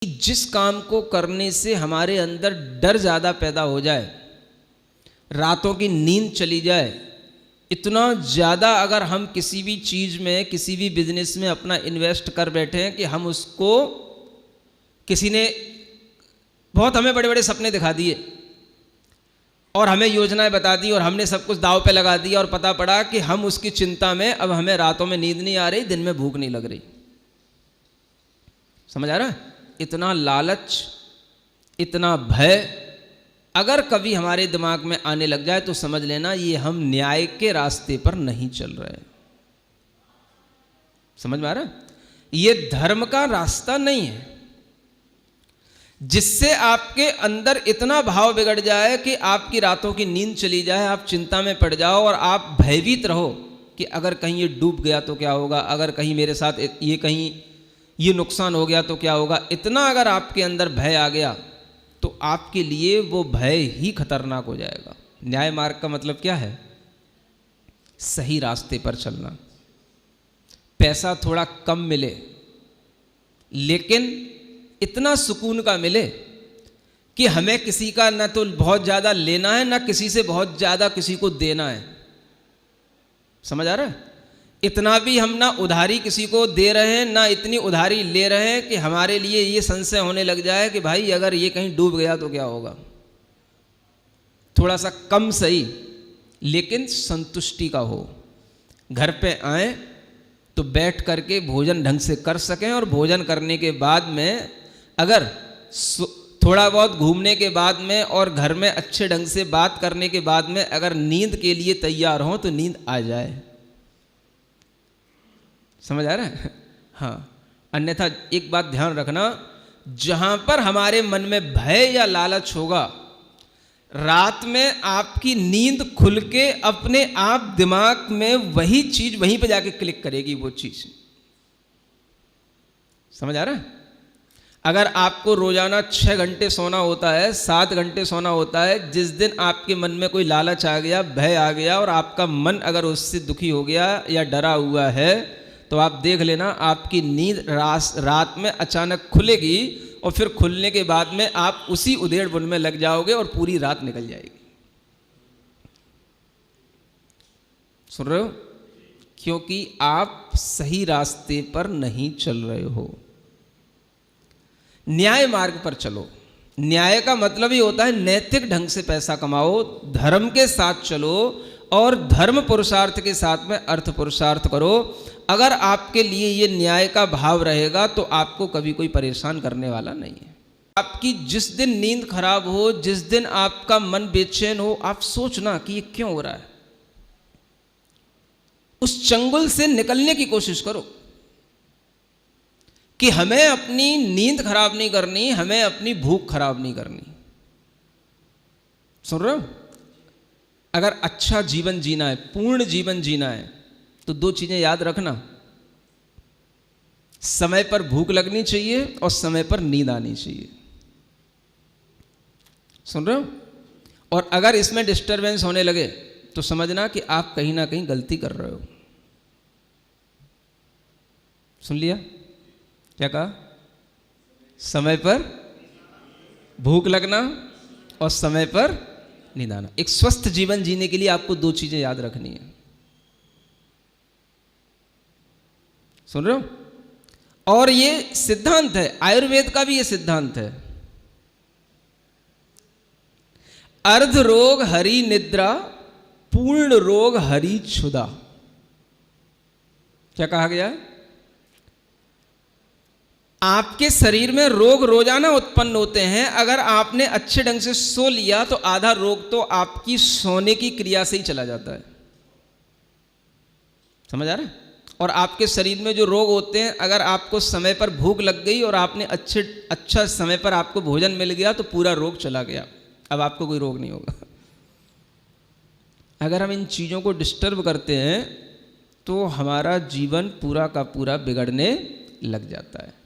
जिस काम को करने से हमारे अंदर डर ज़्यादा पैदा हो जाए, रातों की नींद चली जाए, इतना ज़्यादा अगर हम किसी भी चीज़ में, किसी भी बिजनेस में अपना इन्वेस्ट कर बैठे हैं कि हम उसको, किसी ने बहुत हमें बड़े बड़े सपने दिखा दिए और हमें योजनाएं बता दी और हमने सब कुछ दांव पे लगा दिया और पता पड़ा कि हम उसकी चिंता में अब हमें रातों में नींद नहीं आ रही, दिन में भूख नहीं लग रही। समझ आ रहा है? इतना लालच, इतना भय अगर कभी हमारे दिमाग में आने लग जाए तो समझ लेना ये हम न्याय के रास्ते पर नहीं चल रहे। समझ में आ रहा है? ये धर्म का रास्ता नहीं है जिससे आपके अंदर इतना भाव बिगड़ जाए कि आपकी रातों की नींद चली जाए, आप चिंता में पड़ जाओ और आप भयभीत रहो कि अगर कहीं ये डूब गया तो क्या होगा, अगर कहीं मेरे साथ ये कहीं ये नुकसान हो गया तो क्या होगा। इतना अगर आपके अंदर भय आ गया तो आपके लिए वो भय ही खतरनाक हो जाएगा। न्याय मार्ग का मतलब क्या है? सही रास्ते पर चलना। पैसा थोड़ा कम मिले लेकिन इतना सुकून का मिले कि हमें किसी का ना तो बहुत ज़्यादा लेना है, ना किसी से बहुत ज़्यादा किसी को देना है। समझ आ रहा है? इतना भी हम ना उधारी किसी को दे रहे हैं, ना इतनी उधारी ले रहे हैं कि हमारे लिए ये संशय होने लग जाए कि भाई अगर ये कहीं डूब गया तो क्या होगा। थोड़ा सा कम सही लेकिन संतुष्टि का हो। घर पे आए तो बैठ करके भोजन ढंग से कर सकें और भोजन करने के बाद में अगर थोड़ा बहुत घूमने के बाद में और घर में अच्छे ढंग से बात करने के बाद में अगर नींद के लिए तैयार हो तो नींद आ जाए। समझ आ रहा है? हाँ। अन्यथा एक बात ध्यान रखना, जहां पर हमारे मन में भय या लालच होगा, रात में आपकी नींद खुल के अपने आप दिमाग में वही चीज वहीं पे जाके क्लिक करेगी। वो चीज समझ आ रहा है? अगर आपको रोजाना 6 घंटे सोना होता है, 7 घंटे सोना होता है, जिस दिन आपके मन में कोई लालच आ गया, भय आ गया और आपका मन अगर उससे दुखी हो गया या डरा हुआ है तो आप देख लेना आपकी नींद रात में अचानक खुलेगी और फिर खुलने के बाद में आप उसी उधेड़ बुन में लग जाओगे और पूरी रात निकल जाएगी। सुन रहे हो? क्योंकि आप सही रास्ते पर नहीं चल रहे हो। न्याय मार्ग पर चलो। न्याय का मतलब ही होता है नैतिक ढंग से पैसा कमाओ, धर्म के साथ चलो और धर्म पुरुषार्थ के साथ में अर्थ पुरुषार्थ करो। अगर आपके लिए ये न्याय का भाव रहेगा तो आपको कभी कोई परेशान करने वाला नहीं है। आपकी जिस दिन नींद खराब हो, जिस दिन आपका मन बेचैन हो, आप सोचना कि ये क्यों हो रहा है। उस चंगुल से निकलने की कोशिश करो कि हमें अपनी नींद खराब नहीं करनी, हमें अपनी भूख खराब नहीं करनी। सुन रहे हो? अगर अच्छा जीवन जीना है, पूर्ण जीवन जीना है तो 2 चीजें याद रखना। समय पर भूख लगनी चाहिए और समय पर नींद आनी चाहिए। सुन रहे हो? और अगर इसमें डिस्टरबेंस होने लगे तो समझना कि आप कहीं ना कहीं गलती कर रहे हो। सुन लिया? क्या कहा? समय पर भूख लगना और समय पर नींद आना। एक स्वस्थ जीवन जीने के लिए आपको 2 चीजें याद रखनी है। सुन रहे हो? और ये सिद्धांत है, आयुर्वेद का भी ये सिद्धांत है। अर्ध रोग हरि निद्रा, पूर्ण रोग हरि क्षुधा। क्या कहा गया? आपके शरीर में रोग रोजाना उत्पन्न होते हैं। अगर आपने अच्छे ढंग से सो लिया तो आधा रोग तो आपकी सोने की क्रिया से ही चला जाता है। समझ आ रहा है? और आपके शरीर में जो रोग होते हैं, अगर आपको समय पर भूख लग गई और आपने अच्छा समय पर आपको भोजन मिल गया तो पूरा रोग चला गया। अब आपको कोई रोग नहीं होगा। अगर हम इन चीज़ों को डिस्टर्ब करते हैं तो हमारा जीवन पूरा का पूरा बिगड़ने लग जाता है।